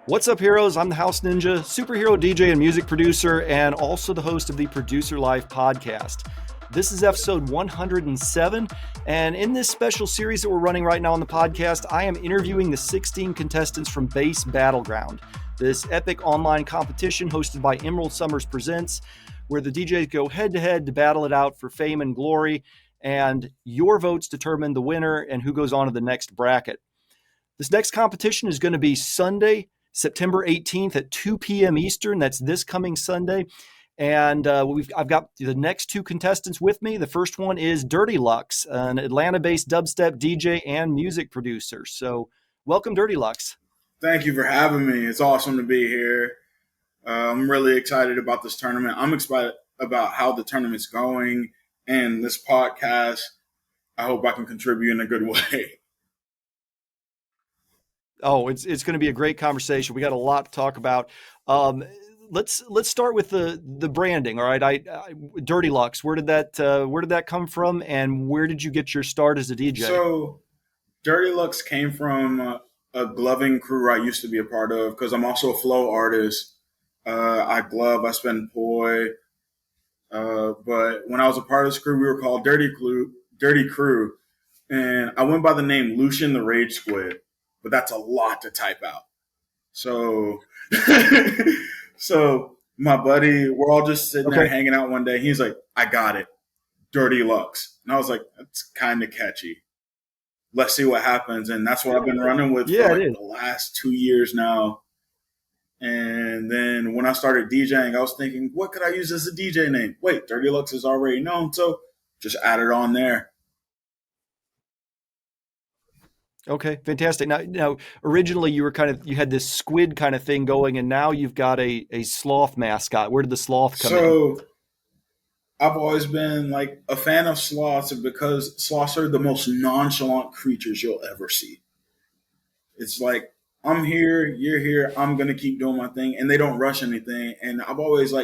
What's up, heroes? I'm the House Ninja, superhero DJ and music producer, and also the host of the Producer Life podcast. This is episode 107, and in this special series that we're running right now on the podcast, I am interviewing the 16 contestants from Bass Battleground, this epic online competition hosted by Emerald Summers Presents, where the DJs go head-to-head to battle it out for fame and glory, and your votes determine the winner and who goes on to the next bracket. This next competition is going to be Sunday, September 18th at 2 p.m. Eastern. That's this coming Sunday. And I've got the next two contestants with me. The first one is Dirty Lux, an Atlanta-based dubstep DJ and music producer. So welcome, Dirty Lux. Thank you for having me. It's awesome to be here. I'm really excited about this tournament. I'm excited about how the tournament's going and this podcast. I hope I can contribute in a good way. Oh, it's going to be a great conversation. We got a lot to talk about. Let's start with the branding. All right, I Dirty Lux. Where did that come from, and where did you get your start as a DJ? So, Dirty Lux came from a gloving crew I used to be a part of because I'm also a flow artist. I glove, I spin poi. But when I was a part of this crew, we were called Dirty Crew, and I went by the name Lucian the Rage Squid. But that's a lot to type out. So, so my buddy, we're all just sitting there hanging out one day. He's like, I got it. Dirty Lux. And I was like, that's kind of catchy. Let's see what happens. And that's what I've been running with for the last 2 years now. And then when I started DJing, I was thinking, what could I use as a DJ name? Wait, Dirty Lux is already known. So just add it on there. Okay, fantastic. Now, originally you had this squid kind of thing going, and now you've got a sloth mascot. Where did the sloth come in? So I've always been like a fan of sloths because sloths are the most nonchalant creatures you'll ever see. It's like, I'm here, you're here, I'm going to keep doing my thing, and they don't rush anything. And I've always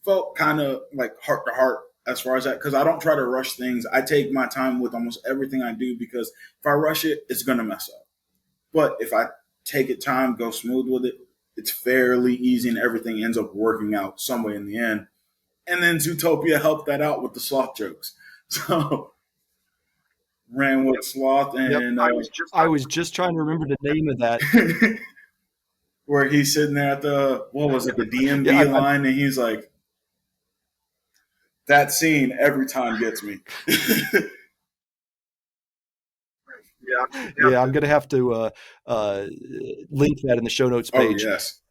felt kind of like heart to heart as far as that, because I don't try to rush things. I take my time with almost everything I do, because if I rush it, it's going to mess up. But if I take it time, go smooth with it, it's fairly easy and everything ends up working out some way in the end. And then Zootopia helped that out with the sloth jokes. So ran with sloth, and I was just trying to remember the name of that. Where he's sitting there at the DMV line, and he's like, that scene every time gets me. Yeah, I'm going to have to link that in the show notes page. Oh, yes.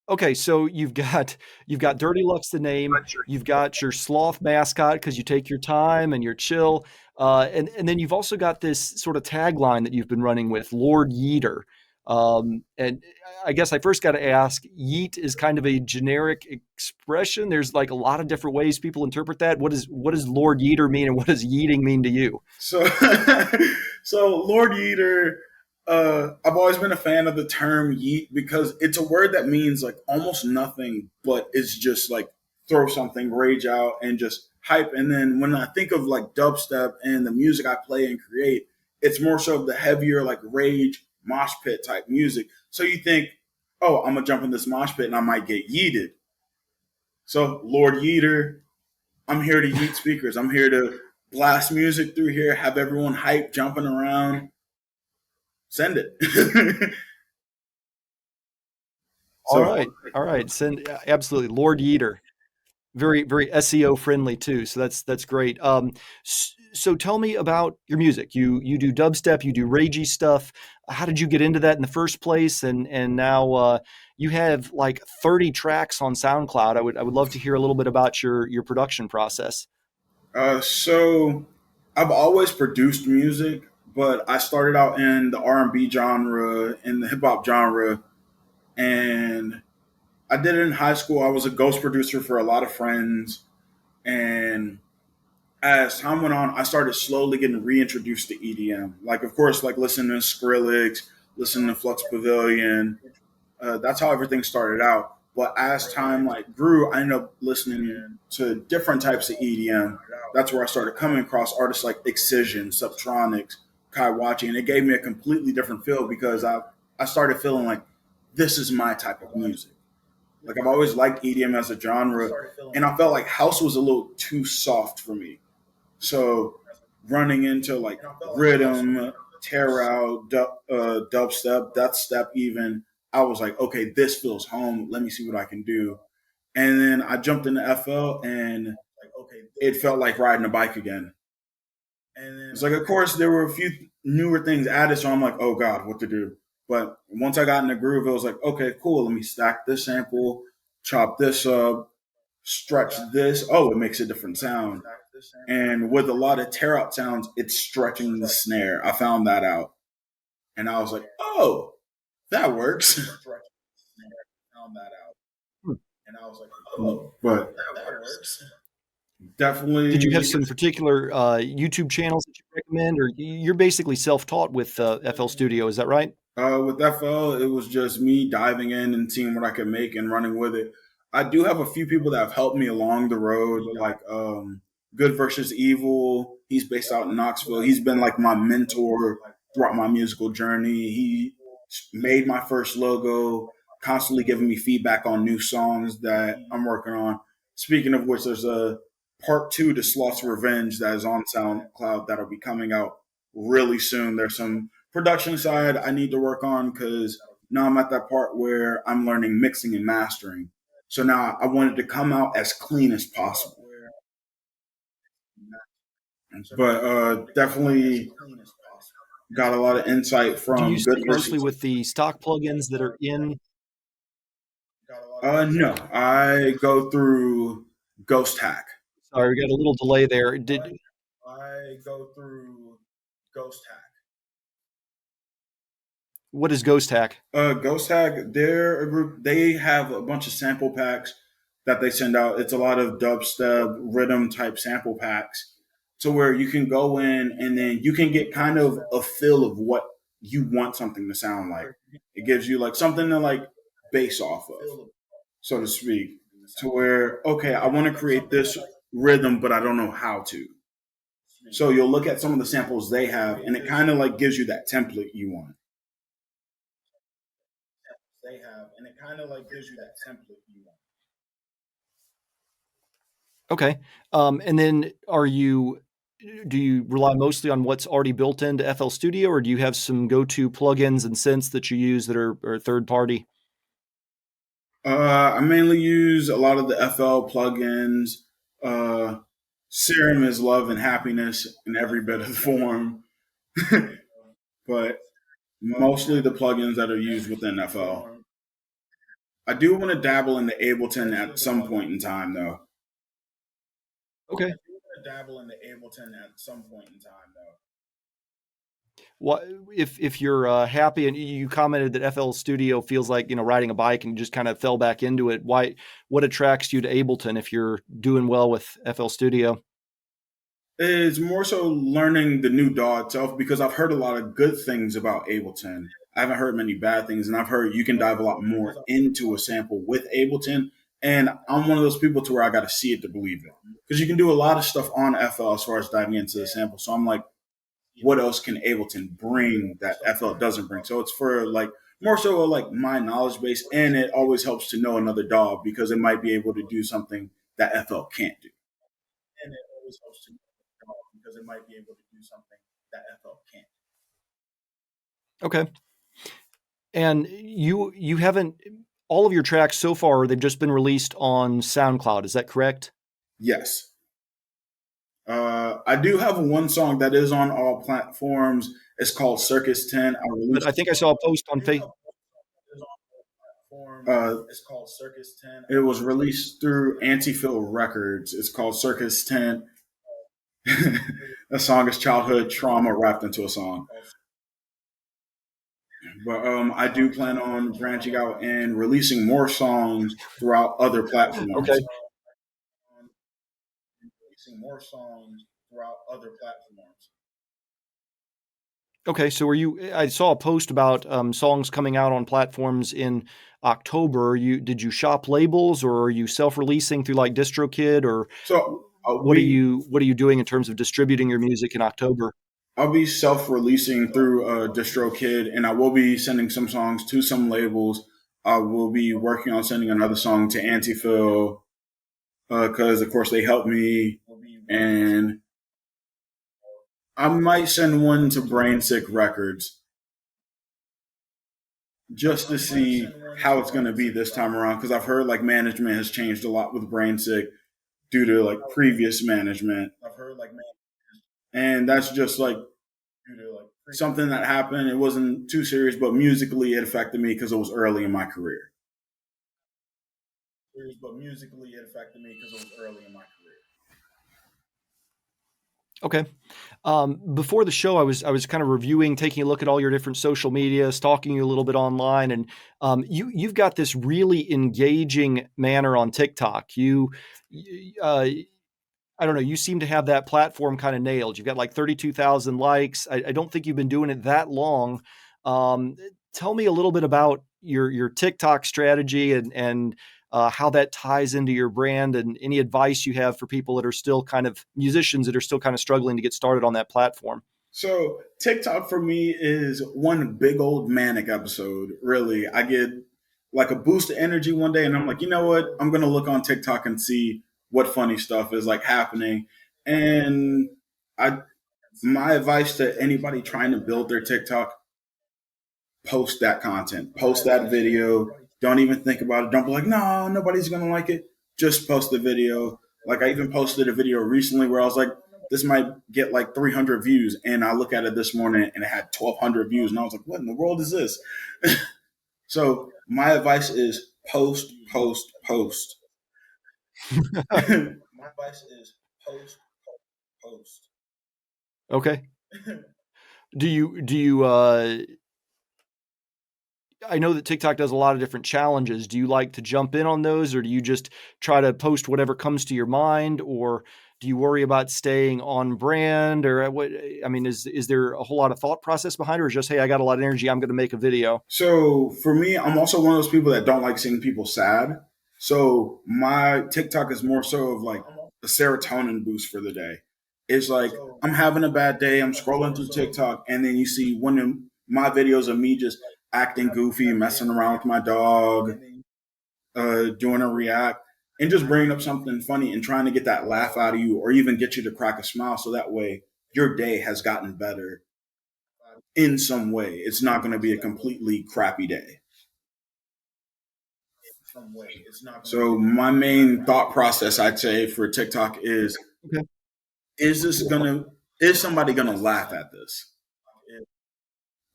Okay, so you've got Dirty Lux the name, you've got your sloth mascot because you take your time and you're chill, and then you've also got this sort of tagline that you've been running with, Lord Yeeter. And I guess I first got to ask, yeet is kind of a generic expression. There's like a lot of different ways people interpret that. What does Lord Yeeter mean, and what does yeeting mean to you? So, so Lord Yeeter, I've always been a fan of the term yeet because it's a word that means like almost nothing, but it's just like throw something, rage out, and just hype. And then when I think of like dubstep and the music I play and create, it's more so of the heavier like rage, mosh pit type music. So you think, oh, I'm gonna jump in this mosh pit and I might get yeeted. So Lord Yeeter, I'm here to yeet speakers. I'm here to blast music through here, have everyone hype, jumping around. Send it. All right. Send, absolutely, Lord Yeeter. Very, very SEO friendly too. So that's great. So tell me about your music. You do dubstep, you do ragey stuff. How did you get into that in the first place? And now you have like 30 tracks on SoundCloud. I would love to hear a little bit about your production process. So I've always produced music, but I started out in the R&B genre, in the hip hop genre, and I did it in high school. I was a ghost producer for a lot of friends, and as time went on, I started slowly getting reintroduced to EDM. Like, of course, like listening to Skrillex, listening to Flux Pavilion. That's how everything started out. But as time grew, I ended up listening to different types of EDM. That's where I started coming across artists like Excision, Subtronics, Kaiwachi, and it gave me a completely different feel because I started feeling like, this is my type of music. Like I've always liked EDM as a genre, and I felt like house was a little too soft for me. So running into like rhythm, tear out, dubstep, dubstep even, I was like, okay, this feels home. Let me see what I can do. And then I jumped into FL, and it felt like riding a bike again. It's like, of course, there were a few newer things added, so I'm like, oh god, what to do? But once I got in the groove, it was like, okay, cool. Let me stack this sample, chop this up, stretch this. Oh, it makes a different sound. And with a lot of tear out sounds, it's stretching the snare. I found that out, and I was like, oh, that works. Hmm. But Did you have definitely some particular YouTube channels that you recommend, or you're basically self-taught with FL Studio? Is that right? with FL, it was just me diving in and seeing what I could make and running with it. I do have a few people that have helped me along the road, like Good versus Evil. He's based out in Knoxville. He's been like my mentor throughout my musical journey. He made my first logo, constantly giving me feedback on new songs that I'm working on. Speaking of which, there's a part two to Sloth's Revenge that is on SoundCloud that'll be coming out really soon. There's some production side I need to work on because now I'm at that part where I'm learning mixing and mastering. So now I want it to come out as clean as possible. But definitely got a lot of insight Do you from Good stick mostly versus. with the stock plugins that are in? No, I go through Ghost Hack. Sorry, we got a little delay there. Did I go through Ghost Hack. What is Ghost Hack? Ghost Hack, they're a group. They have a bunch of sample packs that they send out. It's a lot of dubstep, rhythm type sample packs, to where you can go in and then you can get kind of a feel of what you want something to sound like. It gives you like something to like base off of, so to speak, to where okay, I want to create this rhythm, but I don't know how to. So you'll look at some of the samples they have, and it kind of like gives you that template you want. Okay. And then do you rely mostly on what's already built into FL Studio, or do you have some go-to plugins and synths that you use that are third party? I mainly use a lot of the FL plugins. Uh, Serum is love and happiness in every bit of the form, but mostly the plugins that are used within FL. I do want to dabble into Ableton at some point in time, though. Okay. What if you're happy and you commented that FL Studio feels like riding a bike and you just kind of fell back into it? Why? What attracts you to Ableton if you're doing well with FL Studio? It's more so learning the new DAW itself because I've heard a lot of good things about Ableton. I haven't heard many bad things, and I've heard you can dive a lot more into a sample with Ableton. And I'm one of those people to where I got to see it to believe it because you can do a lot of stuff on FL as far as diving into the sample. So I'm like, what else can Ableton bring that FL doesn't bring? So it's for like more so like my knowledge base, and it always helps to know another DAW because it might be able to do something that FL can't do. Okay. And you haven't all of your tracks so far, they've just been released on SoundCloud. Is that correct? Yes. I do have one song that is on all platforms. It's called Circus 10. I But released. I think I saw a post on Facebook. Uh, it was released through Antifill Records. It's called Circus 10. The song is childhood trauma wrapped into a song. But I do plan on branching out and releasing more songs throughout other Okay. platforms. Okay. So I saw a post about songs coming out on platforms in October. Did you shop labels, or are you self-releasing through like DistroKid, or So what are you doing in terms of distributing your music in October? I'll be self-releasing through DistroKid, and I will be sending some songs to some labels. I will be working on sending another song to Antiphil because, of course, they helped me. And I might send one to Brain Sick Records just to see how it's going to be this time around because I've heard like management has changed a lot with Brain Sick due to like previous management. And that's just like something that happened. It wasn't too serious, but musically it affected me because it was early in my career. Okay. Before the show, I was kind of reviewing, taking a look at all your different social media, stalking you a little bit online, and you've got this really engaging manner on TikTok. I don't know, you seem to have that platform kind of nailed. You've got like 32,000 likes. I don't think you've been doing it that long. Um, Tell me a little bit about your TikTok strategy and how that ties into your brand and any advice you have for people that are still kind of musicians that are still kind of struggling to get started on that platform. So TikTok for me is one big old manic episode. Really, I get like a boost of energy one day, and I'm like, you know what? I'm gonna look on TikTok and see what funny stuff is like happening. And I, my advice to anybody trying to build their TikTok: post that content, post that video. Don't even think about it. Don't be like, no, nobody's gonna like it. Just post the video. Like I even posted a video recently where I was like, this might get like 300 views, and I look at it this morning and it had 1,200 views, and I was like, what in the world is this? So my advice is post, post, post. My advice is post, post. Okay. Do you I know that TikTok does a lot of different challenges. Do you like to jump in on those, or do you just try to post whatever comes to your mind, or do you worry about staying on brand, or what? I mean, is there a whole lot of thought process behind it, or just hey, I got a lot of energy, I'm going to make a video? So for me, I'm also one of those people that don't like seeing people sad. So my TikTok is more so of like a serotonin boost for the day. It's like I'm having a bad day, I'm scrolling through TikTok, and then you see one of my videos of me just acting goofy, messing around with my dog, doing a react, and just bringing up something funny and trying to get that laugh out of you, or even get you to crack a smile, so that way your day has gotten better in some way. It's not going to be a completely crappy day. So my main thought process, I'd say, for TikTok is: Okay. is this gonna? Is somebody gonna laugh at this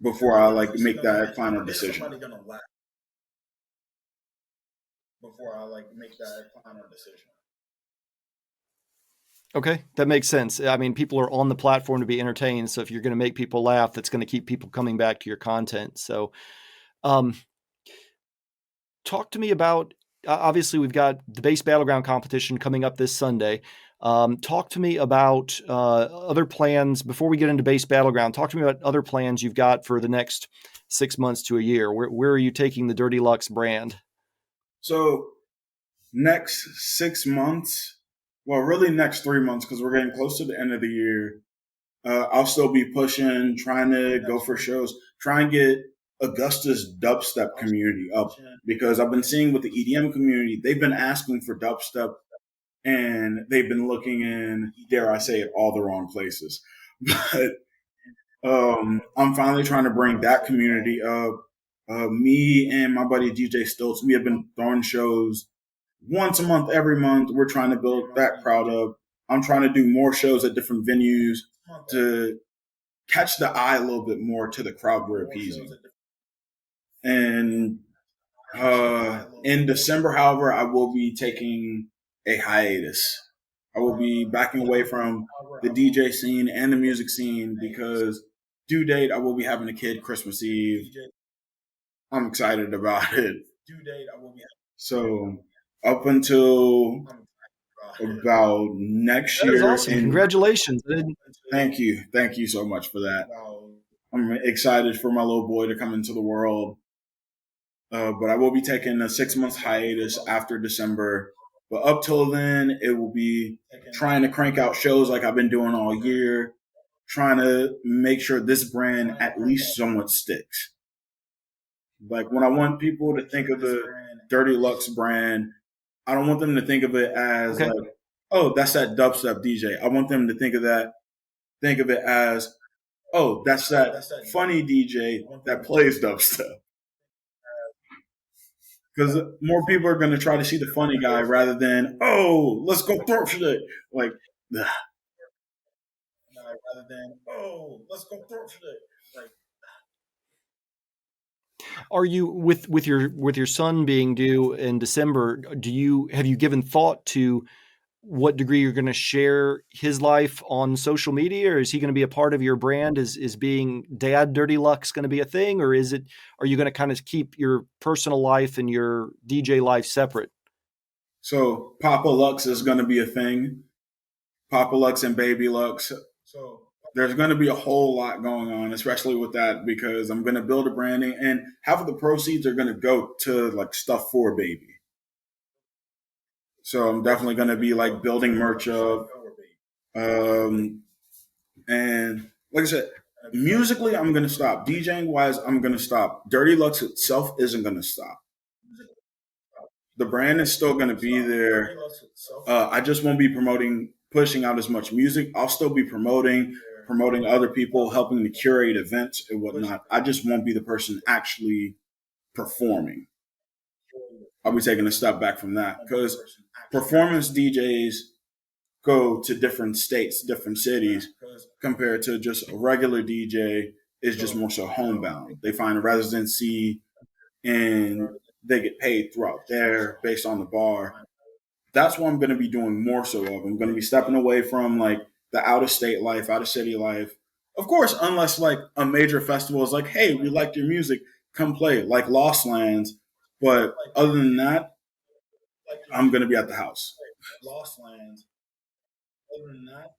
before I like make that final decision? Okay, that makes sense. I mean, people are on the platform to be entertained, so if you're going to make people laugh, that's going to keep people coming back to your content. So, um, talk to me about obviously we've got the Bass Battleground competition coming up this Sunday. Talk to me about other plans before we get into Bass Battleground. Talk to me about other plans you've got for the next 6 months to a year. Where are you taking the Dirty Lux brand? So next 6 months, well, really next 3 months, because we're getting close to the end of the year. I'll still be pushing, trying to go for shows, try and get Augusta's dubstep community up because I've been seeing with the EDM community, they've been asking for dubstep and they've been looking in, dare I say it, all the wrong places. But I'm finally trying to bring that community up. Me and my buddy DJ Stilts, we have been throwing shows once a month, every month. We're trying to build that crowd up. I'm trying to do more shows at different venues to catch the eye a little bit more to the crowd we're appeasing. And in December, however, I will be taking a hiatus. I will be backing away from the DJ scene and the music scene because due date, I will be having a kid Christmas Eve. I'm excited about it. So up until about next That is year, awesome. and Congratulations. thank you so much for that. I'm excited for my little boy to come into the world. But I will be taking a 6 month hiatus after December. But up till then, it will be trying to crank out shows like I've been doing all year, trying to make sure this brand at least somewhat sticks. Like when I want people to think of the Dirty Lux brand, I don't want them to think of it as Okay. like, oh, that's that dubstep DJ. I want them to think of it as, oh, that's that funny DJ that plays dubstep. Because more people are going to try to see the funny guy rather than, oh, let's go throw shit. Like, rather than, oh, let's go throw shit. Like, Are you with your son being due in December, have you given thought to what degree you're going to share his life on social media, or is he going to be a part of your brand? Is being Dad Dirty Lux going to be a thing, or are you going to kind of keep your personal life and your DJ life separate? so Papa Lux is going to be a thing. Papa Lux and Baby Lux. So there's going to be a whole lot going on, especially with that, because I'm going to build a branding, and half of the proceeds are going to go to like stuff for baby. So I'm definitely going to be like building merch up. And like I said, musically, I'm going to stop. DJing wise, I'm going to stop. Dirty Lux itself isn't going to stop. The brand is still going to be there. I just won't be pushing out as much music. I'll still be promoting other people, helping to curate events and whatnot. I just won't be the person actually performing. I'll be taking a step back from that because performance DJs go to different states, different cities, compared to just a regular DJ is just more so homebound. They find a residency and they get paid throughout there based on the bar. That's what I'm going to be doing more so of. I'm going to be stepping away from like the out of state life, out of city life. Of course, unless like a major festival is like, hey, we like your music, come play, like Lost Lands. But other than that, I'm going to be at the house. Lost Lands. Other than that,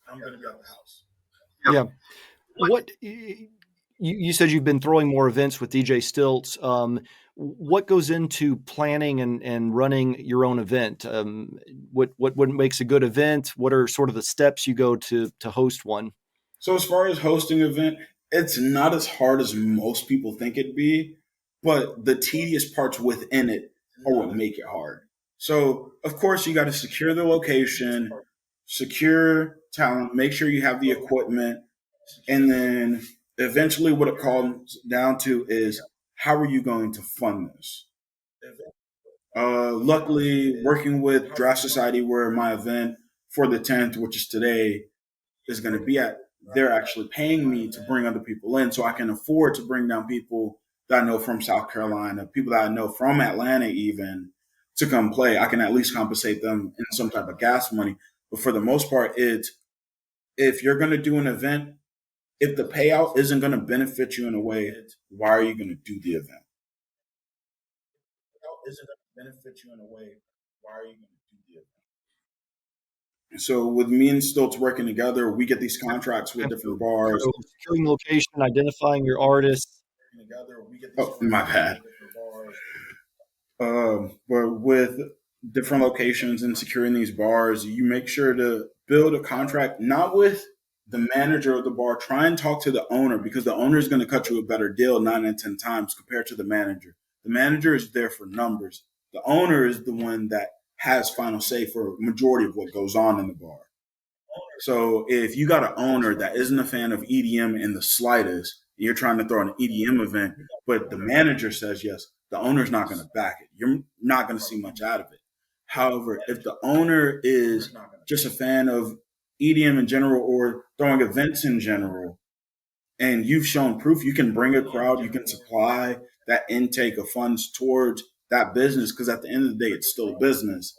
I'm going to be at the house. Yeah. What you said you've been throwing more events with DJ Stilts. What goes into planning and running your own event? What makes a good event? What are sort of the steps you go to host one? So as far as hosting an event, it's not as hard as most people think it'd be, but the tedious parts within it are what make it hard. So of course you got to secure the location, secure talent, make sure you have the equipment, and then eventually what it comes down to is how are you going to fund this? Luckily, working with Draft Society, where my event for the 10th, which is today, is going to be at, they're actually paying me to bring other people in so I can afford to bring down people that I know from South Carolina, people that I know from Atlanta even to come play. I can at least compensate them in some type of gas money. But for the most part, it's if you're going to do an event, if the payout isn't going to benefit you in a way, why are you going to do the event? Isn't going to benefit you in a way, why are you going to do the event? So with me and Stilts working together, we get these contracts with different bars. So securing the location, identifying your artists. Oh, my bad. But with different locations and securing these bars, you make sure to build a contract, not with the manager of the bar. Try and talk to the owner because the owner is going to cut you a better deal 9 and 10 times compared to the manager. The manager is there for numbers. The owner is the one that has final say for majority of what goes on in the bar. So if you got an owner that isn't a fan of EDM in the slightest, and you're trying to throw an EDM event, but the manager says yes, the owner's not going to back it. You're not going to see much out of it. However, if the owner is just a fan of EDM in general or throwing events in general, and you've shown proof you can bring a crowd, you can supply that intake of funds towards that business, because at the end of the day, it's still a business.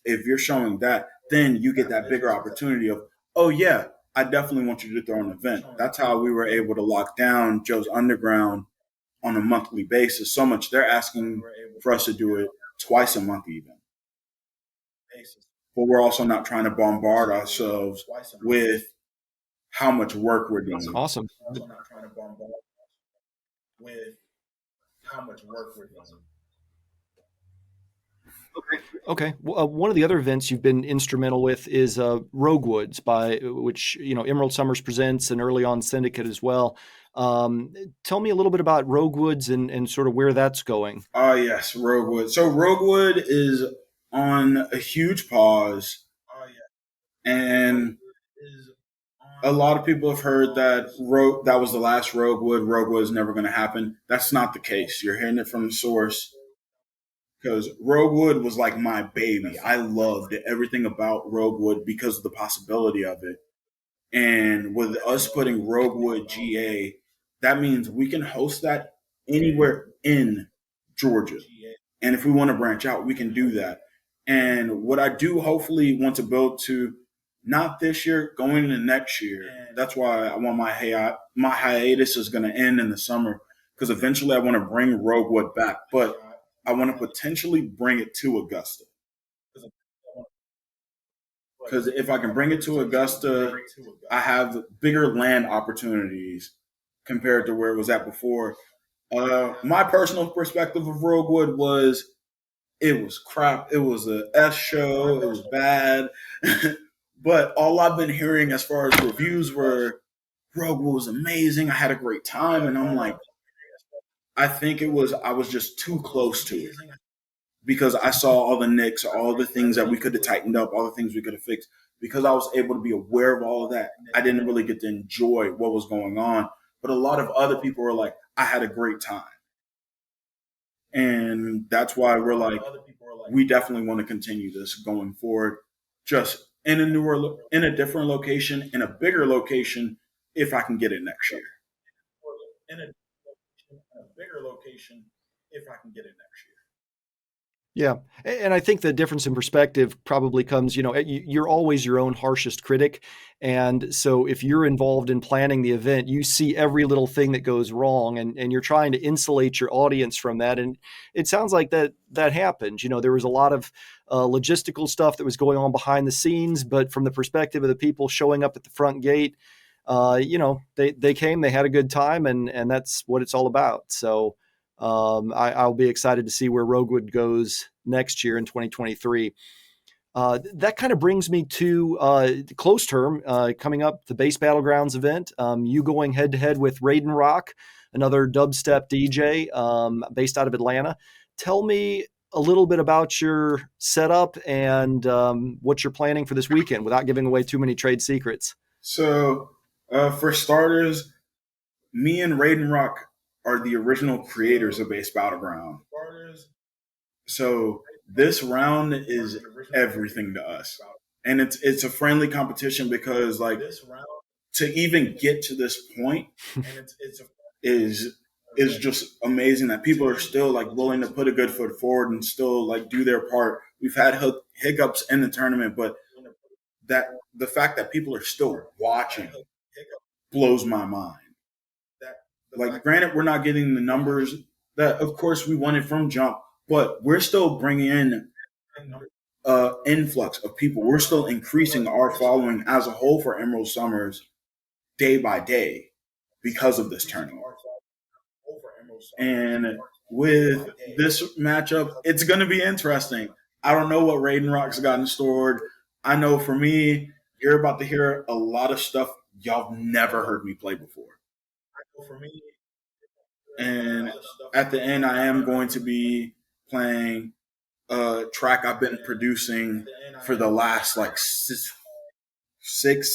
If you're showing that, then you get that bigger opportunity of, oh yeah, I definitely want you to throw an event. That's how we were able to lock down Joe's Underground on a monthly basis. So much they're asking for us to do it twice a month even. But we're also not trying to bombard ourselves with how much work we're doing. Awesome. Also not trying to bombard with how much work we're doing. Okay. Well, one of the other events you've been instrumental with is Roguewoods, by which Emerald Summers presents, and early on Syndicate as well. Um, Tell me a little bit about Roguewoods and sort of where that's going. Oh yes, Roguewood. So Roguewood is on a huge pause, and a lot of people have heard that that was the last Roguewood. Roguewood is never going to happen. That's not the case. You're hearing it from the source because Roguewood was like my baby. I loved everything about Roguewood because of the possibility of it. And with us putting Roguewood GA, that means we can host that anywhere in Georgia. And if we want to branch out, we can do that. And what I do hopefully want to build to, not this year, going into next year. That's why I want my hiatus is going to end in the summer because eventually I want to bring Roguewood back, but I want to potentially bring it to Augusta. Because if I can bring it to Augusta, I have bigger land opportunities compared to where it was at before. My personal perspective of Roguewood was it was crap. It was a S show. It was bad. But all I've been hearing as far as reviews were Roguewood was amazing. I had a great time. And I'm like, I think I was just too close to it because I saw all the nicks, all the things that we could have tightened up, all the things we could have fixed. Because I was able to be aware of all of that, I didn't really get to enjoy what was going on. But a lot of other people were like, I had a great time. And that's why we're like, we definitely want to continue this going forward, just in in a different location, in a bigger location, if I can get it next year. In a bigger location, if I can get it next year. Yeah. And I think the difference in perspective probably comes, you're always your own harshest critic. And so if you're involved in planning the event, you see every little thing that goes wrong and you're trying to insulate your audience from that. And it sounds like that happened. There was a lot of logistical stuff that was going on behind the scenes, but from the perspective of the people showing up at the front gate, they came, they had a good time, and that's what it's all about. So, I'll be excited to see where Roguewood goes next year in 2023. That kind of brings me to close term coming up, the Bass Battlegrounds event. You going head to head with Raidenrok, another dubstep DJ based out of Atlanta. Tell me a little bit about your setup and what you're planning for this weekend without giving away too many trade secrets. So, for starters, me and Raidenrok are the original creators of Bass Battleground. So this round is everything to us, and it's a friendly competition because like to even get to this point is is just amazing that people are still like willing to put a good foot forward and still like do their part. We've had hiccups in the tournament, but that the fact that people are still watching blows my mind. Like, granted, we're not getting the numbers that, of course, we wanted from jump, but we're still bringing in influx of people. We're still increasing our following as a whole for Emerald Summers day by day because of this tournament. And with this matchup, it's going to be interesting. I don't know what Raidenrok's gotten stored. I know for me, you're about to hear a lot of stuff y'all have never heard me play before. And at the end, I am going to be playing a track I've been producing for the last like 6,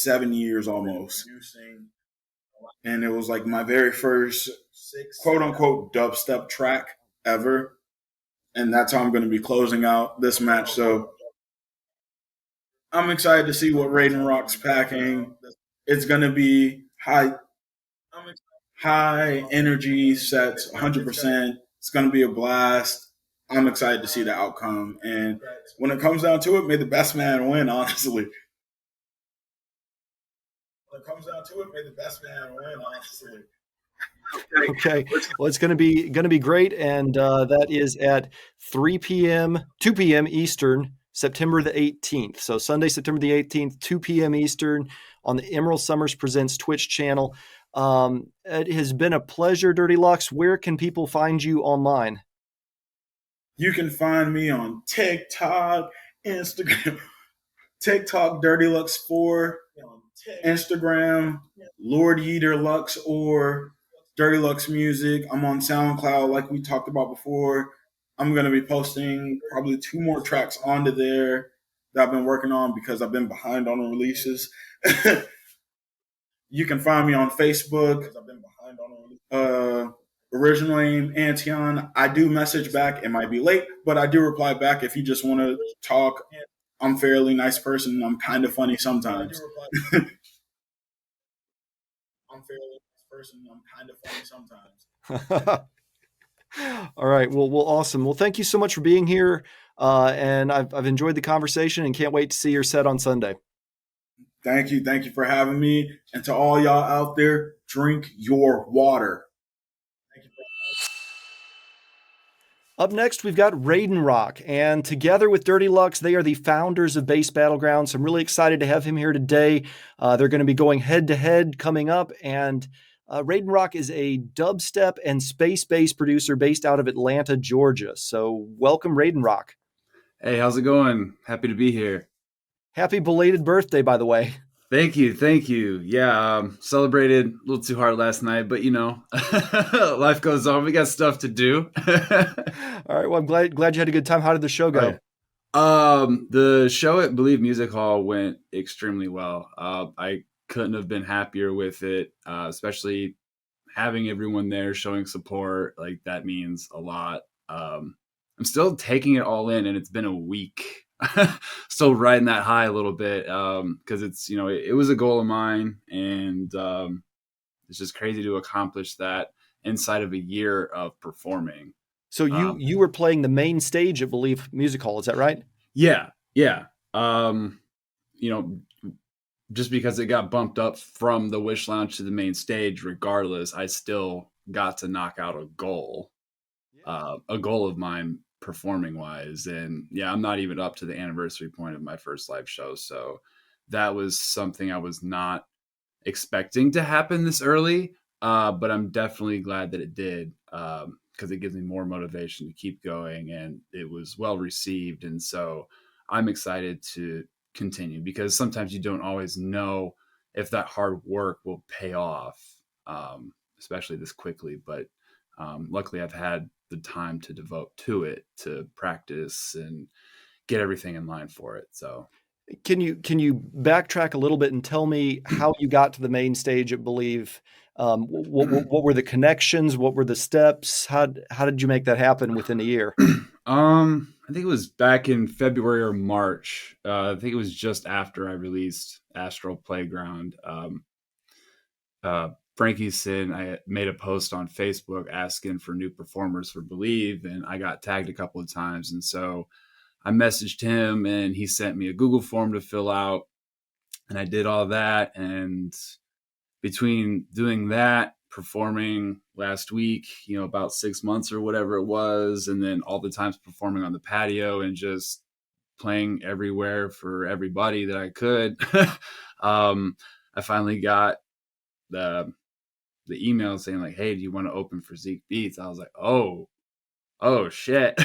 7 years almost. And it was like my very first quote unquote dubstep track ever. And that's how I'm going to be closing out this match. So I'm excited to see what Raidenrok's packing. It's going to be high energy sets, 100%. It's going to be a blast. I'm excited to see the outcome. And when it comes down to it, may the best man win, honestly. When it comes down to it, may the best man win, honestly. Okay. Well, it's going to be great. And that is at 2 p.m. Eastern, September the 18th. So Sunday, September the 18th, 2 p.m. Eastern on the Emerald Summers Presents Twitch channel. It has been a pleasure, Dirty Lux. Where can people find you online? You can find me on TikTok, Instagram, TikTok Dirty Lux 4, Instagram Lord Yeater Lux, or Dirty Lux Music. I'm on SoundCloud, like we talked about before. I'm going to be posting probably 2 more tracks onto there that I've been working on because I've been behind on the releases. You can find me on Facebook. Original name Antion. I do message back. It might be late, but I do reply back if you just want to talk. I'm a fairly nice person. I'm kind of funny sometimes. All right. Well, awesome. Well, thank you so much for being here. And I've enjoyed the conversation and can't wait to see your set on Sunday. Thank you. Thank you for having me. And to all y'all out there, drink your water. Up next, we've got Raidenrok, and together with Dirty Lux, they are the founders of Bass Battleground. So I'm really excited to have him here today. They're going to be going head to head coming up, and Raidenrok is a dubstep and space bass producer based out of Atlanta, Georgia. So welcome, Raidenrok. Hey, how's it going? Happy to be here. Happy belated birthday, by the way. Thank you. Yeah, celebrated a little too hard last night, but life goes on. We got stuff to do. All right. Well, I'm glad you had a good time. How did the show go? The show at Believe Music Hall went extremely well. I couldn't have been happier with it, especially having everyone there showing support. Like, that means a lot. I'm still taking it all in, and it's been a week. Still riding that high a little bit because it's it was a goal of mine, and it's just crazy to accomplish that inside of a year of performing. So you were playing the main stage at Believe Music Hall, is that right? Yeah. Just because it got bumped up from the Wish Lounge to the main stage, regardless, I still got to knock out a goal of mine performing wise. And yeah, I'm not even up to the anniversary point of my first live show. So that was something I was not expecting to happen this early. But I'm definitely glad that it did, because it gives me more motivation to keep going, and it was well received. And so I'm excited to continue, because sometimes you don't always know if that hard work will pay off, especially this quickly. But luckily I've had the time to devote to it, to practice and get everything in line for it. So can you backtrack a little bit and tell me how you got to the main stage at Believe? What were the connections? What were the steps? How did you make that happen within a year? I think it was back in February or March. I think it was just after I released Astral Playground. Frankie Sin, I made a post on Facebook asking for new performers for Believe, and I got tagged a couple of times. And so I messaged him, and he sent me a Google form to fill out, and I did all that. And between doing that, performing last week, about 6 months or whatever it was, and then all the times performing on the patio and just playing everywhere for everybody that I could, I finally got the email saying like, "Hey, do you want to open for Zeke Beats?" I was like, oh shit.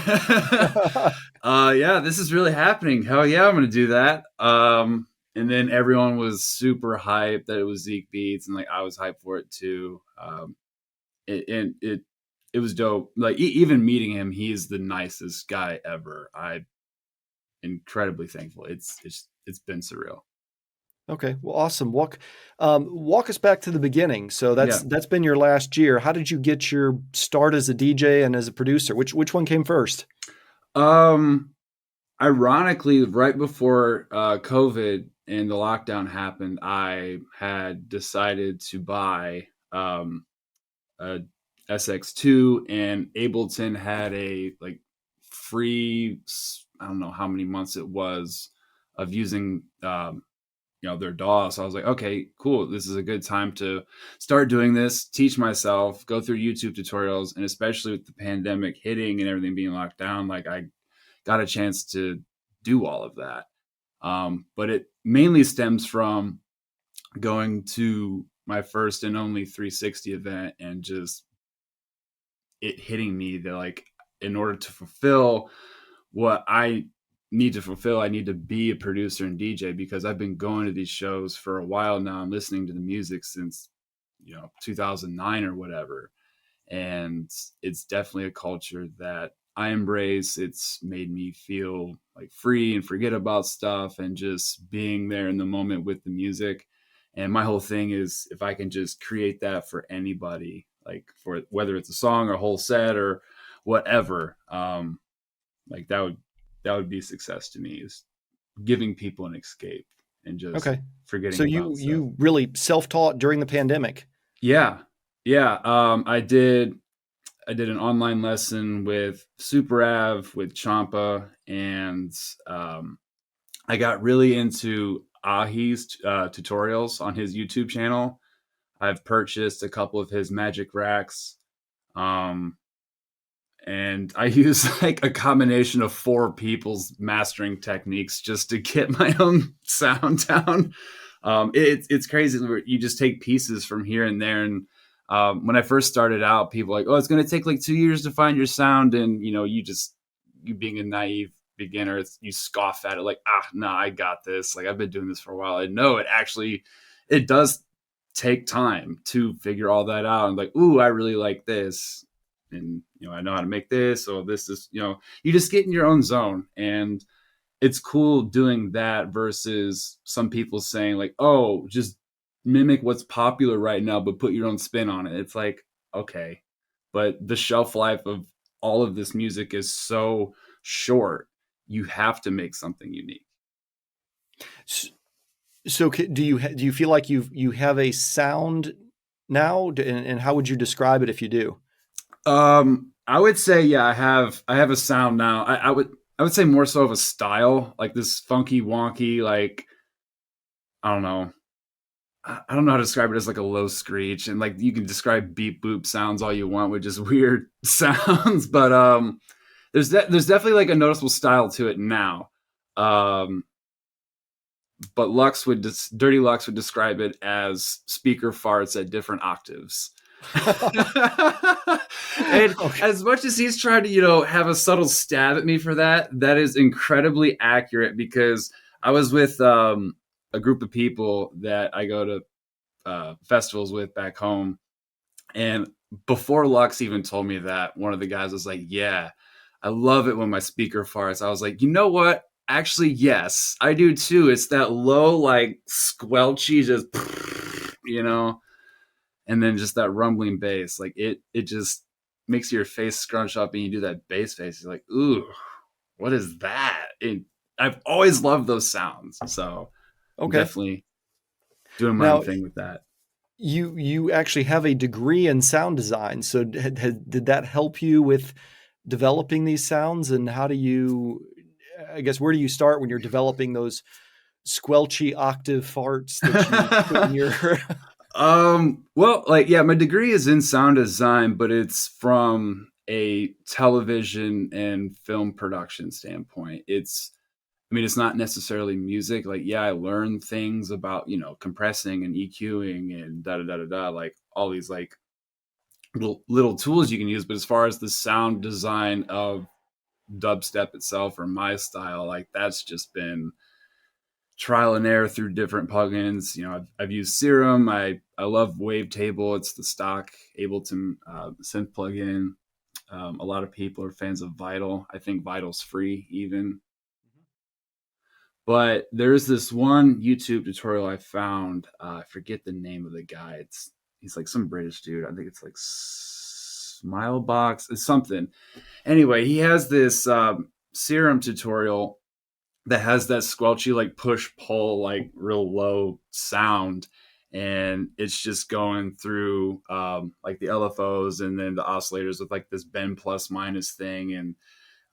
Yeah, this is really happening. Hell yeah, I'm gonna do that. And then everyone was super hyped that it was Zeke Beats, and like I was hyped for it too. It was dope. Like even meeting him, he is the nicest guy ever. I'm incredibly thankful. It's been surreal. Okay, well, awesome. Walk us back to the beginning. So that's been your last year. How did you get your start as a DJ and as a producer? Which one came first? Ironically, right before COVID and the lockdown happened, I had decided to buy a SX2, and Ableton had a like free, I don't know how many months it was, of using their DAW. So I was like, okay, cool. This is a good time to start doing this, teach myself, go through YouTube tutorials. And especially with the pandemic hitting and everything being locked down, like I got a chance to do all of that. But it mainly stems from going to my first and only 360 event and just it hitting me that like, in order to fulfill what I need to fulfill, I need to be a producer and DJ, because I've been going to these shows for a while now. I'm listening to the music since 2009 or whatever. And it's definitely a culture that I embrace. It's made me feel like free and forget about stuff and just being there in the moment with the music. And my whole thing is if I can just create that for anybody, like for whether it's a song or a whole set or whatever, like that would be success to me, is giving people an escape and just forgetting So about stuff. you really self-taught during the pandemic? Yeah. I did an online lesson with Super Av, with Champa, and I got really into Ahi's tutorials on his YouTube channel. I've purchased a couple of his magic racks. And I use like a combination of 4 people's mastering techniques just to get my own sound down. It's crazy. You just take pieces from here and there. And when I first started out, people were like, oh, it's going to take like 2 years to find your sound. And, you being a naive beginner, you scoff at it like, no, I got this. Like I've been doing this for a while. I know it does take time to figure all that out. And like, ooh, I really like this. And, I know how to make this. So this is, you just get in your own zone. And it's cool doing that versus some people saying like, oh, just mimic what's popular right now, but put your own spin on it. It's like, okay, but the shelf life of all of this music is so short. You have to make something unique. So do you feel like you have a sound now, and how would you describe it if you do? I would say, yeah, I have a sound now. I would say more so of a style, like this funky wonky, like, I don't know how to describe it, as like a low screech, and like you can describe beep boop sounds all you want with just weird sounds, but there's definitely like a noticeable style to it now. But Dirty Lux would describe it as speaker farts at different octaves. And as much as he's trying to, have a subtle stab at me for that is incredibly accurate, because I was with a group of people that I go to festivals with back home, and before Lux even told me that, one of the guys was like, yeah, I love it when my speaker farts. I was like, you know what? Actually, yes, I do too. It's that low, like squelchy, just, and then just that rumbling bass. Like it just makes your face scrunch up, and you do that bass face. You're like, ooh, what is that? I've always loved those sounds. So I'm definitely doing my own thing with that. You actually have a degree in sound design. So did that help you with developing these sounds? And how do you, I guess, where do you start when you're developing those squelchy octave farts that you put in your... Well, like, yeah, my degree is in sound design, but it's from a television and film production standpoint. It's not necessarily music. Like, yeah, I learned things about, compressing and EQing and da-da-da-da-da, like all these like little tools you can use. But as far as the sound design of dubstep itself, or my style, like that's just been trial and error through different plugins. I've used Serum. I love Wavetable. It's the stock Ableton synth plugin. A lot of people are fans of Vital. I think Vital's free even. But there's this one YouTube tutorial I found. I forget the name of the guy. He's like some British dude. I think it's like Smilebox. It's something. Anyway, he has this Serum tutorial that has that squelchy, like push pull, like real low sound, and it's just going through like the LFOs and then the oscillators with like this bend plus minus thing, and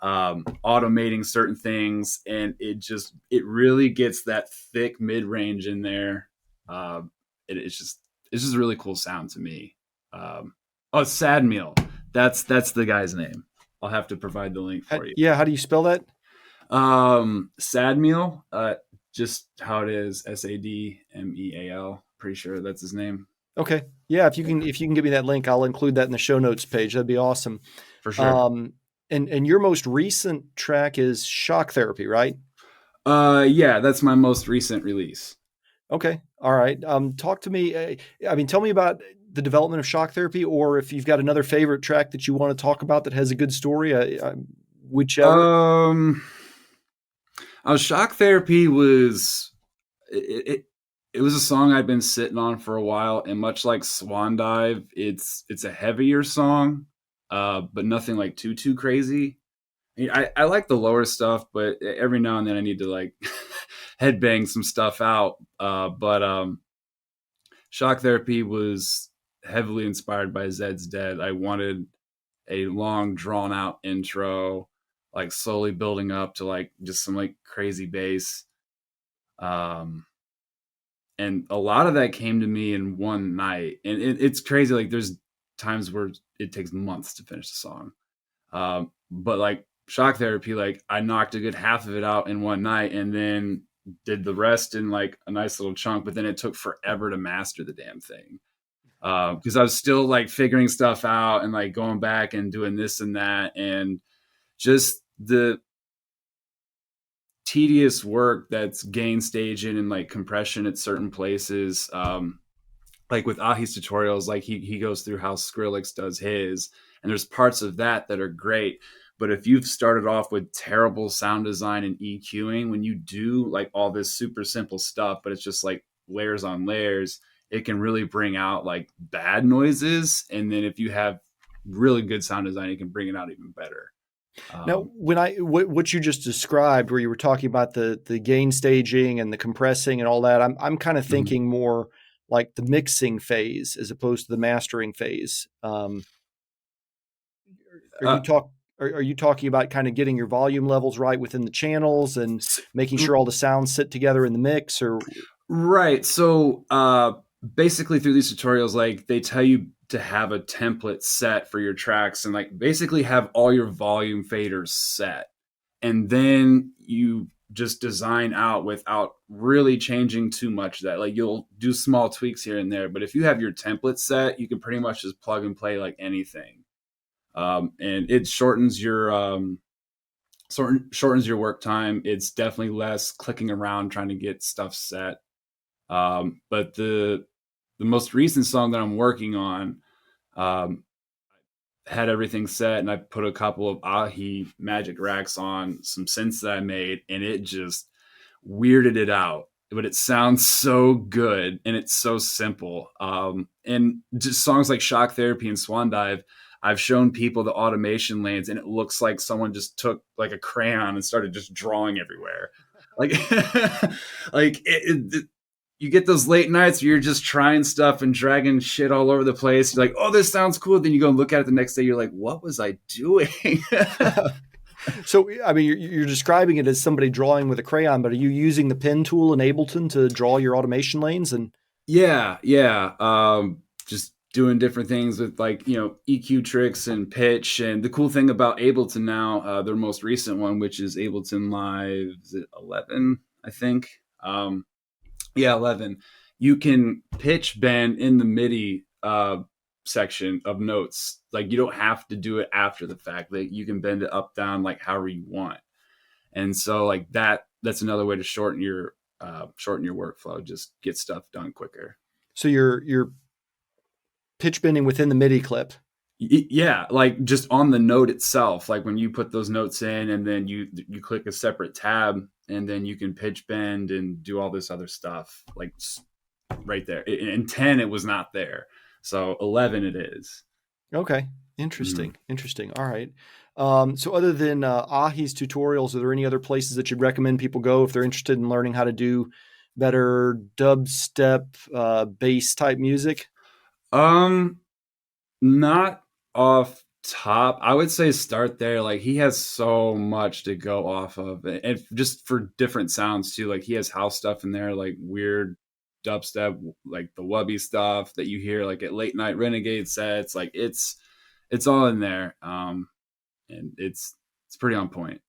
automating certain things, and it really gets that thick mid range in there. It's just a really cool sound to me. Sad Meal. That's the guy's name. I'll have to provide the link for you. Yeah, how do you spell that? Sad Meal, just how it is, SADMEAL. Pretty sure that's his name. Okay. Yeah, if you can give me that link, I'll include that in the show notes page. That'd be awesome. For sure. And your most recent track is Shock Therapy, right? Yeah, that's my most recent release. Okay. All right. Talk to me. Tell me about the development of Shock Therapy, or if you've got another favorite track that you want to talk about that has a good story, whichever. Shock Therapy was it was a song I'd been sitting on for a while, and much like Swan Dive, it's a heavier song, but nothing like too crazy. I like the lower stuff, but every now and then I need to like headbang some stuff out. But Shock Therapy was heavily inspired by Zed's Dead. I wanted a long, drawn out intro, like slowly building up to like just some like crazy bass. And a lot of that came to me in one night. And it's crazy. Like there's times where it takes months to finish the song. But like Shock Therapy, like I knocked a good half of it out in one night and then did the rest in like a nice little chunk. But then it took forever to master the damn thing. Because I was still like figuring stuff out and like going back and doing this and that. And just the tedious work that's gain staging and like compression at certain places. Like with Ahi's tutorials, like he goes through how Skrillex does his, and there's parts of that are great. But if you've started off with terrible sound design and EQing, when you do like all this super simple stuff, but it's just like layers on layers, it can really bring out like bad noises. And then if you have really good sound design, it can bring it out even better. Now, when what you just described, where you were talking about the gain staging and the compressing and all that, I'm kind of thinking more like the mixing phase as opposed to the mastering phase. Are you talking about kind of getting your volume levels right within the channels and making sure all the sounds sit together in the mix, or? Right. So basically through these tutorials, like they tell you to have a template set for your tracks and like basically have all your volume faders set. And then you just design out without really changing too much of that. Like you'll do small tweaks here and there, but if you have your template set, you can pretty much just plug and play like anything. And it shortens your work time. It's definitely less clicking around trying to get stuff set. But the most recent song that I'm working on had everything set, and I put a couple of Ahi magic racks on some synths that I made, and it just weirded it out. But it sounds so good, and it's so simple. And just songs like Shock Therapy and Swan Dive, I've shown people the automation lanes, and it looks like someone just took like a crayon and started just drawing everywhere. Like, like you get those late nights where you're just trying stuff and dragging shit all over the place. You're like, oh, this sounds cool. Then you go and look at it the next day. You're like, what was I doing? So, I mean, you're describing it as somebody drawing with a crayon, but are you using the pen tool in Ableton to draw your automation lanes? And yeah. Just doing different things with like, EQ tricks and pitch. And the cool thing about Ableton now, their most recent one, which is Ableton Live, is it 11, I think? 11. You can pitch bend in the MIDI section of notes. Like you don't have to do it after the fact. Like you can bend it up, down, like however you want. And so like that's another way to shorten your workflow. Just get stuff done quicker. So you're pitch bending within the MIDI clip. Yeah, like just on the note itself. Like when you put those notes in, and then you click a separate tab, and then you can pitch bend and do all this other stuff. Like right there. In 10, it was not there. So 11, it is. Okay, interesting. Interesting. All right. So other than Ahi's tutorials, are there any other places that you'd recommend people go if they're interested in learning how to do better dubstep, bass type music? Not off top. I would say start there. Like he has so much to go off of, and just for different sounds too. Like he has house stuff in there, like weird dubstep, like the wubby stuff that you hear like at late night Renegade sets. Like it's all in there. And it's pretty on point.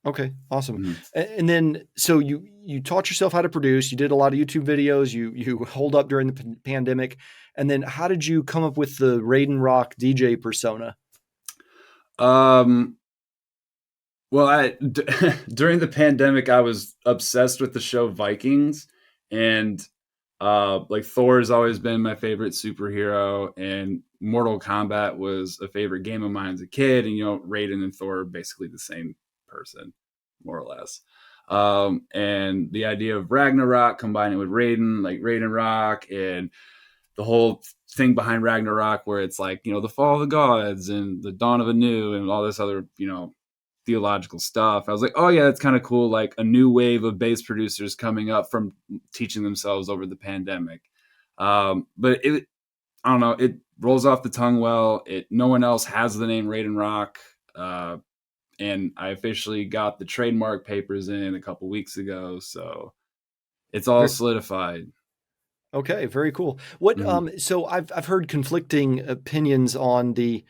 Okay, awesome. And then, so you taught yourself how to produce. You did a lot of YouTube videos. You holed up during the pandemic. And then, how did you come up with the Raidenrok DJ persona? Well, during the pandemic, I was obsessed with the show Vikings, and Like Thor's always been my favorite superhero, and Mortal Kombat was a favorite game of mine as a kid. And Raiden and Thor are basically the same person, more or less. And the idea of Ragnarok combining with Raiden, like Raidenrok, and the whole thing behind Ragnarok, where it's like the fall of the gods and the dawn of a new, and all this other theological stuff. I was like, oh yeah, that's kind of cool. Like a new wave of bass producers coming up from teaching themselves over the pandemic. But I don't know, it rolls off the tongue well. No one else has the name Raidenrok. And I officially got the trademark papers in a couple weeks ago, so it's all solidified. Okay, very cool. What so I've heard conflicting opinions on the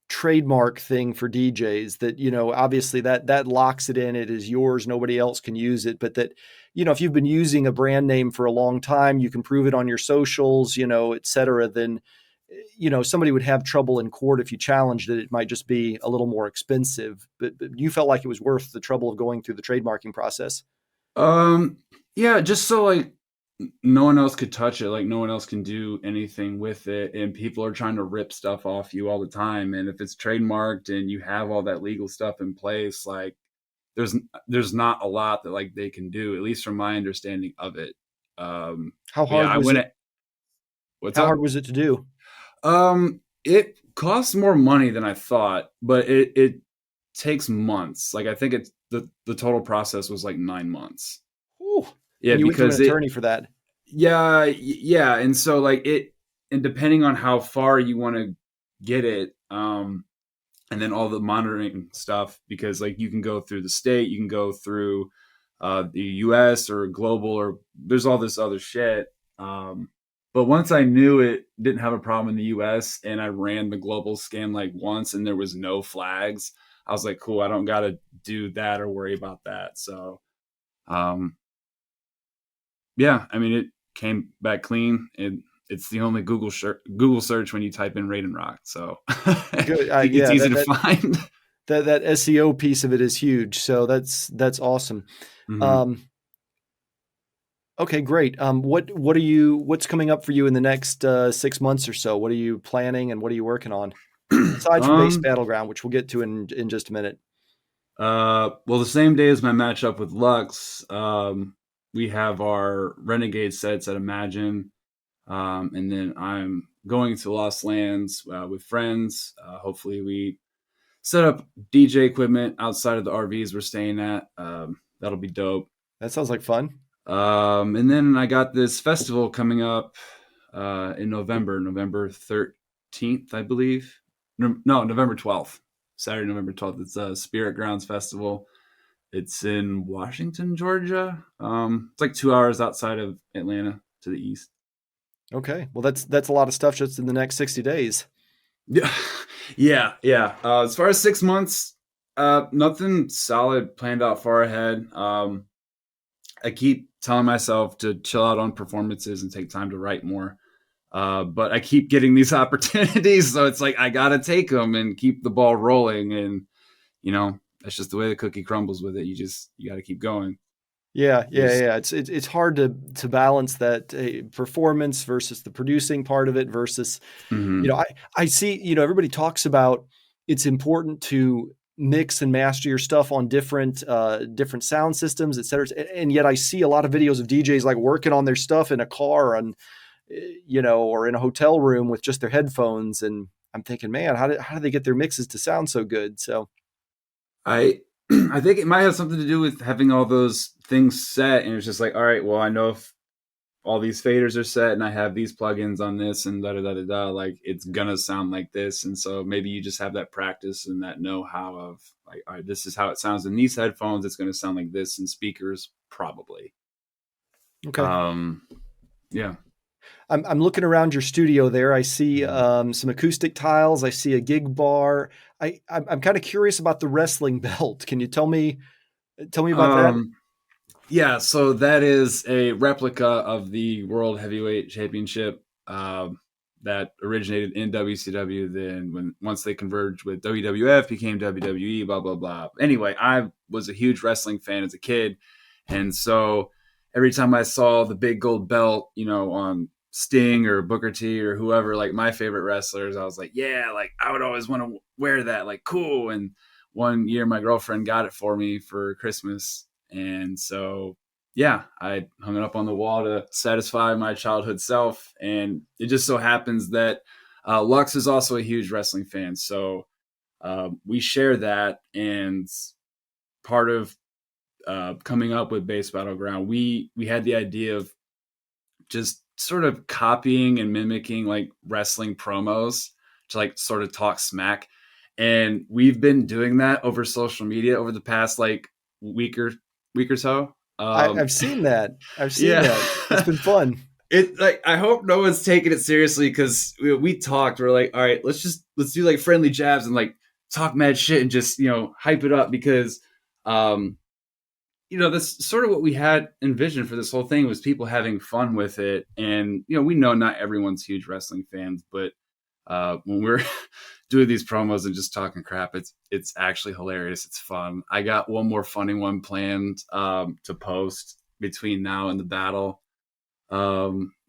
trademark thing for DJs, that obviously that locks it in, it is yours, nobody else can use it, but that if you've been using a brand name for a long time, you can prove it on your socials, et cetera, then somebody would have trouble in court if you challenged it. It might just be a little more expensive, but you felt like it was worth the trouble of going through the trademarking process. Yeah, just so like no one else could touch it, like no one else can do anything with it, and people are trying to rip stuff off you all the time. And if it's trademarked and you have all that legal stuff in place, like there's not a lot that like they can do, at least from my understanding of it. How hard was it? What's How up? hard was it to do? It costs more money than I thought, but it takes months. Like I think it's the total process was like 9 months. Ooh. Yeah, And you went to because an attorney for that. Yeah, and so like and depending on how far you want to get it, and then all the monitoring stuff, because like you can go through the state, you can go through the U.S. or global, or there's all this other shit. But once I knew it didn't have a problem in the U.S. and I ran the global scan like once and there was no flags, I was like, cool, I don't got to do that or worry about that. So, yeah, I mean, it came back clean. It's the only Google search when you type in Raidenrok. So Good. it's easy to find. That SEO piece of it is huge. So that's awesome. Mm-hmm. Okay, great. What's coming up for you in the next 6 months or so? What are you planning and what are you working on? Aside from Bass Battleground, which we'll get to in just a minute. Well, the same day as my matchup with Lux, we have our Renegade sets at Imagine. And then I'm going to Lost Lands with friends. Hopefully we set up DJ equipment outside of the RVs we're staying at. That'll be dope. That sounds like fun. And then I got this festival coming up in November 13th, I believe. No, November 12th. Saturday, November 12th. It's a Spirit Grounds Festival. It's in Washington, Georgia. It's like 2 hours outside of Atlanta to the east. Okay. Well, that's a lot of stuff just in the next 60 days. Yeah. As far as 6 months, nothing solid planned out far ahead. I keep telling myself to chill out on performances and take time to write more. But I keep getting these opportunities. So it's like, I got to take them and keep the ball rolling. And, that's just the way the cookie crumbles with it. You got to keep going. Yeah. It's hard to balance that performance versus the producing part of it versus, I see, everybody talks about it's important to mix and master your stuff on different sound systems, et cetera. And yet I see a lot of videos of DJs like working on their stuff in a car and, or in a hotel room with just their headphones. And I'm thinking, man, how do they get their mixes to sound so good? So I think it might have something to do with having all those things set. And it's just like, all right, well, I know if all these faders are set and I have these plugins on this and da, like it's going to sound like this. And so maybe you just have that practice and that know-how of like, all right, this is how it sounds in these headphones. It's going to sound like this in speakers, probably. Okay. Yeah. I'm looking around your studio there. I see some acoustic tiles. I see a gig bar. I'm kind of curious about the wrestling belt. Can you tell me about that? Yeah, so that is a replica of the World Heavyweight Championship that originated in WCW. Then once they converged with WWF, became WWE, blah, blah, blah. Anyway, I was a huge wrestling fan as a kid. And so every time I saw the big gold belt, on Sting or Booker T or whoever, like my favorite wrestlers, I was like, yeah, like I would always want to wear that, like cool. And one year my girlfriend got it for me for Christmas. And so, yeah, I hung it up on the wall to satisfy my childhood self. And it just so happens that Lux is also a huge wrestling fan. So we share that. And part of coming up with Bass Battleground, we had the idea of just sort of copying and mimicking like wrestling promos to like sort of talk smack. And we've been doing that over social media over the past like week or so. I've seen that. Yeah. It's been fun. It like, I hope no one's taking it seriously, because we talked, we're like, all right, let's do like friendly jabs and like talk mad shit and just, hype it up, because that's sort of what we had envisioned for this whole thing, was people having fun with it. And, we know not everyone's huge wrestling fans, but when we're doing these promos and just talking crap, it's actually hilarious. It's fun. I got one more funny one planned to post between now and the battle.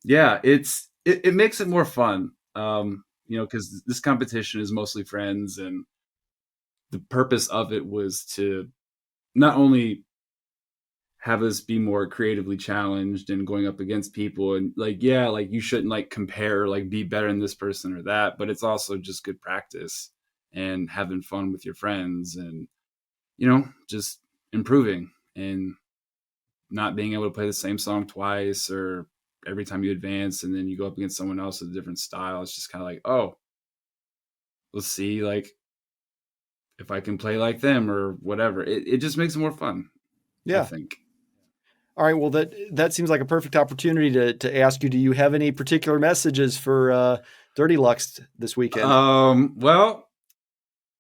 Yeah, it makes it more fun, because this competition is mostly friends, and the purpose of it was to not only have us be more creatively challenged and going up against people, and like, yeah, like you shouldn't like compare, like be better than this person or that, but it's also just good practice and having fun with your friends, and just improving and not being able to play the same song twice or every time you advance and then you go up against someone else with a different style. It's just kind of like, oh, let's see like if I can play like them or whatever. It just makes it more fun. Yeah, I think. All right. Well, that seems like a perfect opportunity to ask you, do you have any particular messages for Dirty Lux this weekend? Well,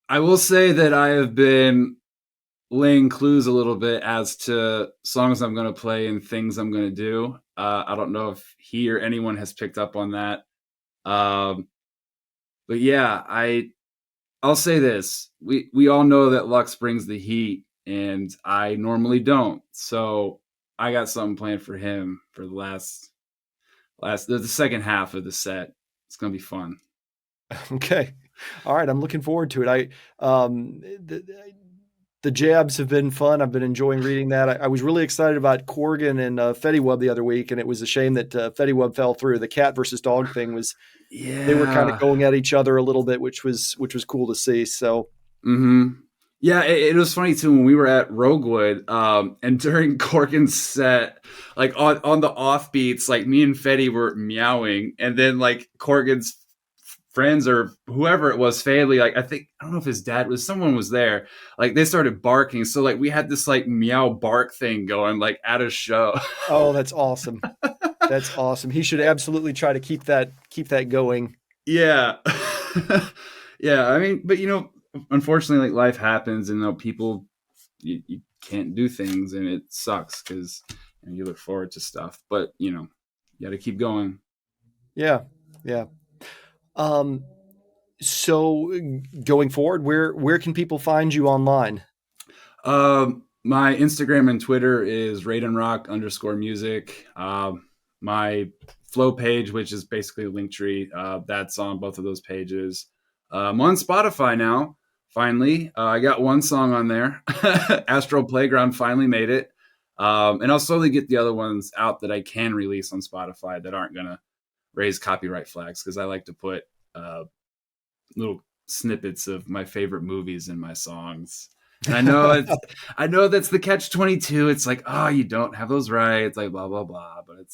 I will say that I have been laying clues a little bit as to songs I'm going to play and things I'm going to do. I don't know if he or anyone has picked up on that. But yeah, I'll say this. We all know that Lux brings the heat, and I normally don't. So I got something planned for him for the second half of the set. It's going to be fun. Okay. All right. I'm looking forward to it. The jabs have been fun. I've been enjoying reading that. I was really excited about Corgan and Fetty the other week, and it was a shame that Fetty fell through. The cat versus dog thing was, yeah, they were kind of going at each other a little bit, which was cool to see. So, yeah, it was funny too when we were at Roguewood, and during Corgan's set, like on the offbeats, like me and Fetty were meowing, and then like Corgan's friends or whoever it was, family, like I don't know if his dad was, someone was there, like they started barking, so like we had this like meow bark thing going like at a show. Oh, that's awesome. That's awesome. He should absolutely try to keep that going. Yeah. Yeah, I mean, but unfortunately, like life happens, and people you can't do things, and it sucks because you look forward to stuff, but you got to keep going. Yeah. So going forward, where can people find you online? My Instagram and Twitter is Raidenrok_music. My Flow page, which is basically a Linktree, that's on both of those pages. I'm on Spotify now. Finally, I got one song on there. Astral Playground finally made it. And I'll slowly get the other ones out that I can release on Spotify that aren't going to raise copyright flags, because I like to put little snippets of my favorite movies in my songs. And I know that's the catch-22. It's like, oh, you don't have those rights, like blah blah blah. But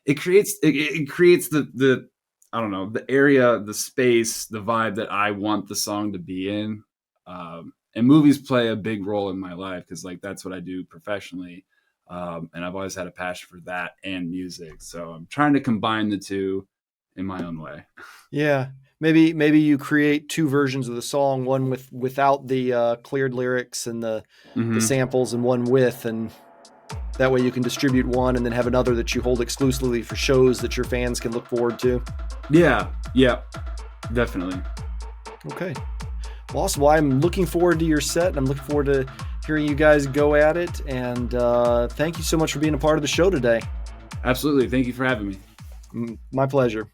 it creates the I don't know, the area, the space, the vibe that I want the song to be in. And movies play a big role in my life because like that's what I do professionally. And I've always had a passion for that and music. So I'm trying to combine the two in my own way. Yeah. Maybe you create two versions of the song, one without the cleared lyrics and the samples, and one with, and that way you can distribute one and then have another that you hold exclusively for shows that your fans can look forward to. Yeah, definitely. Okay. Well, awesome. Well, I'm looking forward to your set, and I'm looking forward to hearing you guys go at it. And thank you so much for being a part of the show today. Absolutely. Thank you for having me. My pleasure.